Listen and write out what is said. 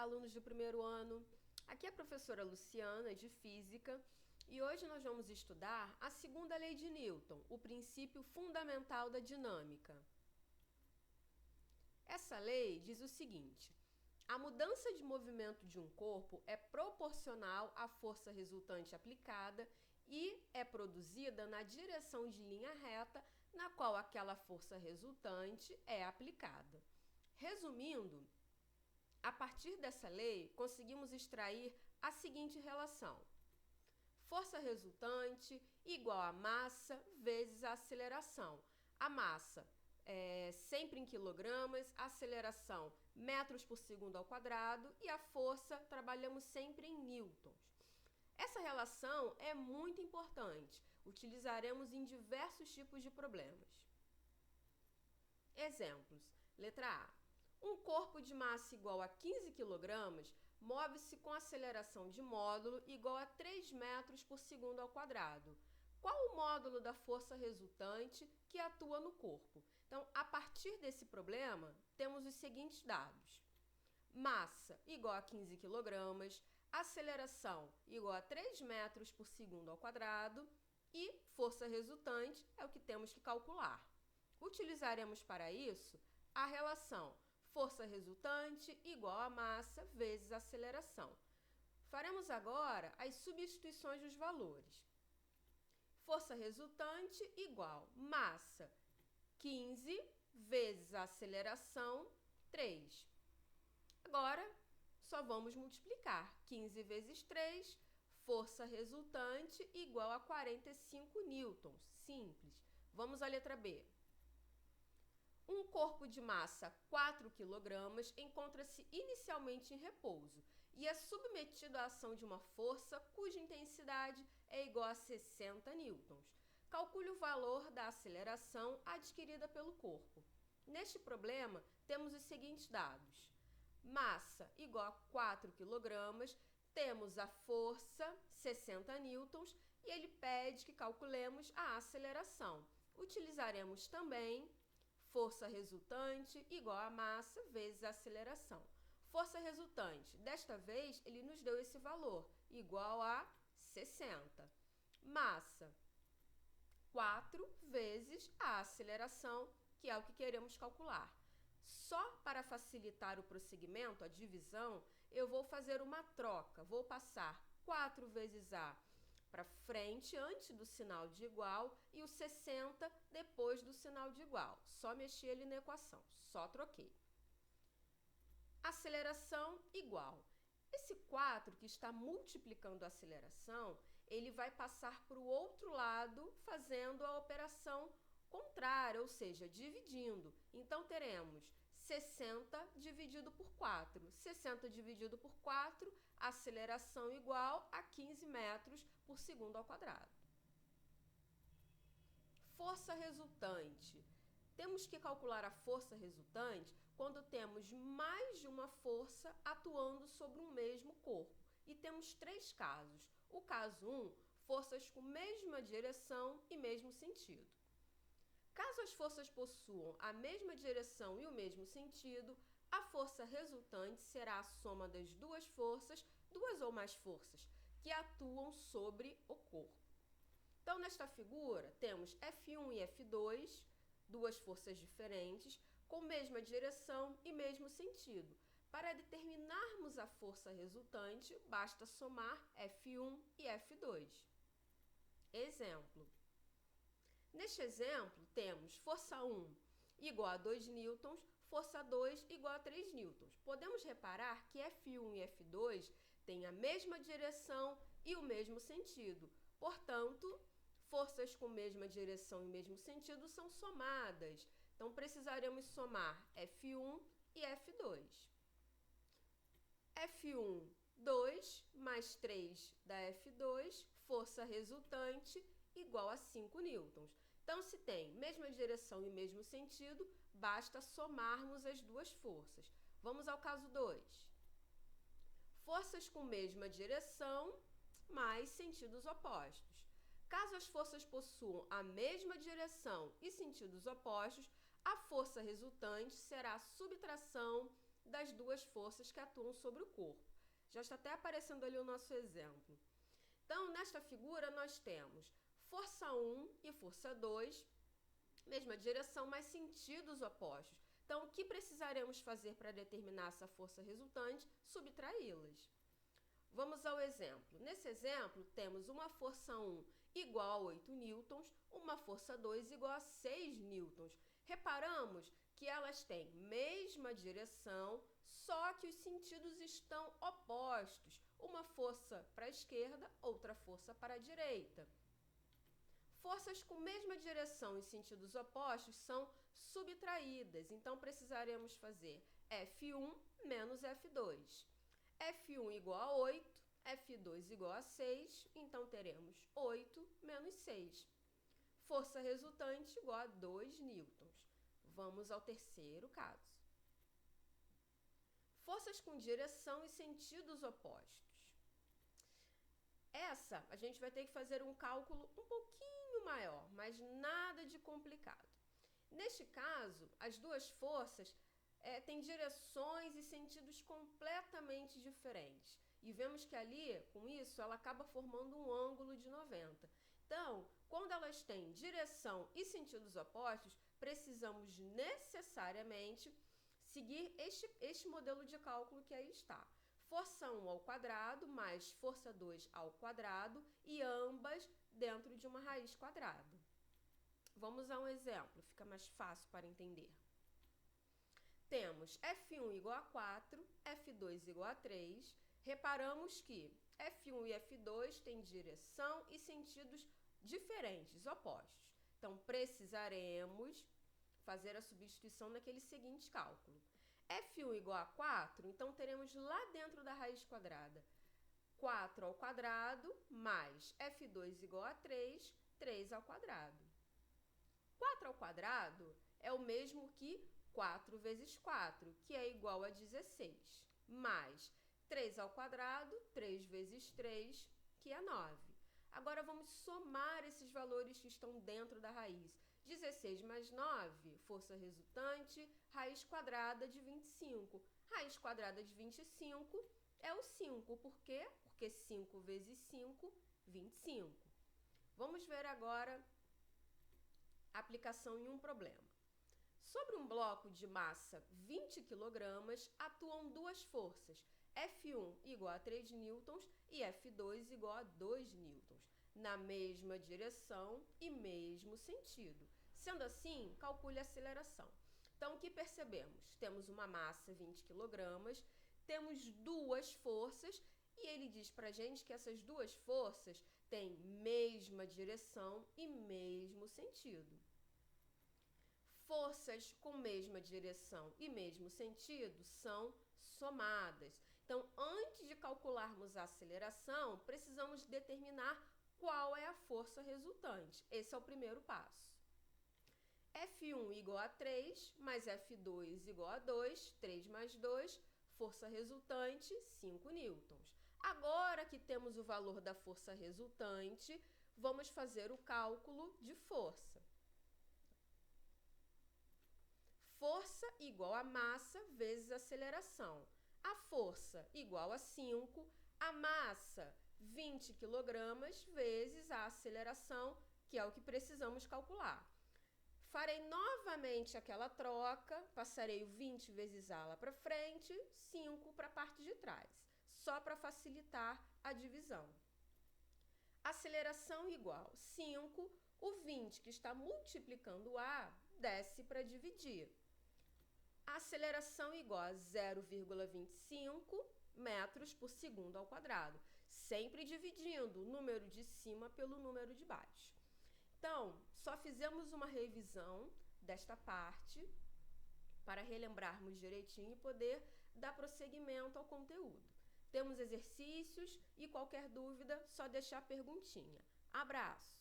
alunos do primeiro ano. Aqui é a professora Luciana, de Física, e hoje nós vamos estudar a segunda lei de Newton, o princípio fundamental da dinâmica. Essa lei diz o seguinte: a mudança de movimento de um corpo é proporcional à força resultante aplicada e é produzida na direção de linha reta na qual aquela força resultante é aplicada. Resumindo, a partir dessa lei, conseguimos extrair a seguinte relação: força resultante igual a massa vezes a aceleração. A massa é sempre em quilogramas, a aceleração metros por segundo ao quadrado e a força trabalhamos sempre em newtons. Essa relação é muito importante, utilizaremos em diversos tipos de problemas. Exemplos. Letra A. Um corpo de massa igual a 15 kg move-se com aceleração de módulo igual a 3 metros por segundo ao quadrado. Qual o módulo da força resultante que atua no corpo? Então, a partir desse problema, temos os seguintes dados. Massa igual a 15 kg, aceleração igual a 3 metros por segundo ao quadrado e força resultante é o que temos que calcular. Utilizaremos para isso a relação força resultante igual a massa vezes aceleração. Faremos agora as substituições dos valores. Força resultante igual massa 15 vezes a aceleração 3. Agora, só vamos multiplicar. 15 vezes 3, força resultante igual a 45 newtons. Simples. Vamos à letra B. Um corpo de massa 4 kg encontra-se inicialmente em repouso e é submetido à ação de uma força cuja intensidade é igual a 60 newtons. Calcule o valor da aceleração adquirida pelo corpo. Neste problema, temos os seguintes dados. Massa igual a 4 kg, temos a força 60 newtons e ele pede que calculemos a aceleração. Utilizaremos também força resultante igual a massa vezes a aceleração. Força resultante, desta vez ele nos deu esse valor, igual a 60. Massa, 4 vezes a aceleração, que é o que queremos calcular. Só para facilitar o prosseguimento, a divisão, eu vou fazer uma troca. Vou passar 4 vezes A para frente, antes do sinal de igual, e o 60 depois do sinal de igual. Só mexi ele na equação, só troquei. Aceleração igual. Esse 4 que está multiplicando a aceleração, ele vai passar para o outro lado, fazendo a operação contrária, ou seja, dividindo. Então, teremos 60 dividido por 4. 60 dividido por 4, aceleração igual a 15 metros por segundo ao quadrado. Força resultante. Temos que calcular a força resultante quando temos mais de uma força atuando sobre um mesmo corpo. E temos 3 casos. O caso 1, forças com mesma direção e mesmo sentido. Caso as forças possuam a mesma direção e o mesmo sentido, a força resultante será a soma das duas forças, duas ou mais forças, que atuam sobre o corpo. Então, nesta figura, temos F1 e F2, duas forças diferentes, com mesma direção e mesmo sentido. Para determinarmos a força resultante, basta somar F1 e F2. Exemplo. Neste exemplo, temos força 1 igual a 2 newtons, força 2 igual a 3 newtons. Podemos reparar que F1 e F2 têm a mesma direção e o mesmo sentido. Portanto, forças com mesma direção e mesmo sentido são somadas. Então, precisaremos somar F1 e F2. F1, 2 mais 3 da F2, força resultante igual a 5 newtons. Então, se tem mesma direção e mesmo sentido, basta somarmos as duas forças. Vamos ao caso 2. Forças com mesma direção, mais sentidos opostos. Caso as forças possuam a mesma direção e sentidos opostos, a força resultante será a subtração das duas forças que atuam sobre o corpo. Já está até aparecendo ali o nosso exemplo. Então, nesta figura, nós temos força 1 e força 2, mesma direção, mas sentidos opostos. Então, o que precisaremos fazer para determinar essa força resultante? Subtraí-las. Vamos ao exemplo. Nesse exemplo, temos uma força 1 igual a 8 newtons, uma força 2 igual a 6 newtons. Reparamos que elas têm mesma direção, só que os sentidos estão opostos. Uma força para a esquerda, outra força para a direita. Forças com mesma direção e sentidos opostos são subtraídas, então precisaremos fazer F1 menos F2. F1 igual a 8, F2 igual a 6, então teremos 8 menos 6. Força resultante igual a 2 newtons. Vamos ao terceiro caso. Forças com direção e sentidos opostos. Essa, a gente vai ter que fazer um cálculo um pouquinho maior, mas nada de complicado. Neste caso, as duas forças têm direções e sentidos completamente diferentes. E vemos que ali, com isso, ela acaba formando um ângulo de 90. Então, quando elas têm direção e sentidos opostos, precisamos necessariamente seguir este modelo de cálculo que aí está. Força 1 ao quadrado mais força 2 ao quadrado e ambas dentro de uma raiz quadrada. Vamos a um exemplo, fica mais fácil para entender. Temos F1 igual a 4, F2 igual a 3. Reparamos que F1 e F2 têm direção e sentidos diferentes, opostos. Então, precisaremos fazer a substituição naquele seguinte cálculo. F1 igual a 4, então teremos lá dentro da raiz quadrada 4 ao quadrado mais F2 igual a 3, 3 ao quadrado. 4 ao quadrado é o mesmo que 4 vezes 4, que é igual a 16, mais 3 ao quadrado, 3 vezes 3, que é 9. Agora vamos somar esses valores que estão dentro da raiz. 16 mais 9, força resultante, raiz quadrada de 25. Raiz quadrada de 25 é o 5. Por quê? Porque 5 vezes 5, 25. Vamos ver agora a aplicação em um problema. Sobre um bloco de massa 20 kg, atuam duas forças, F1 igual a 3 newtons e F2 igual a 2 newtons, na mesma direção e mesmo sentido. Sendo assim, calcule a aceleração. Então, o que percebemos? Temos uma massa 20 kg, temos duas forças e ele diz pra gente que essas duas forças têm mesma direção e mesmo sentido. Forças com mesma direção e mesmo sentido são somadas. Então, antes de calcularmos a aceleração, precisamos determinar qual é a força resultante. Esse é o primeiro passo. F1 igual a 3, mais F2 igual a 2, 3 mais 2, força resultante, 5 newtons. Agora que temos o valor da força resultante, vamos fazer o cálculo de força. Força igual a massa vezes aceleração. A força igual a 5, a massa 20 kg vezes a aceleração, que é o que precisamos calcular. Farei novamente aquela troca, passarei o 20 vezes A lá para frente, 5 para a parte de trás, só para facilitar a divisão. Aceleração igual 5, o 20 que está multiplicando A desce para dividir. Aceleração igual a 0,25 metros por segundo ao quadrado, sempre dividindo o número de cima pelo número de baixo. Então, só fizemos uma revisão desta parte para relembrarmos direitinho e poder dar prosseguimento ao conteúdo. Temos exercícios e qualquer dúvida, só deixar perguntinha. Abraço!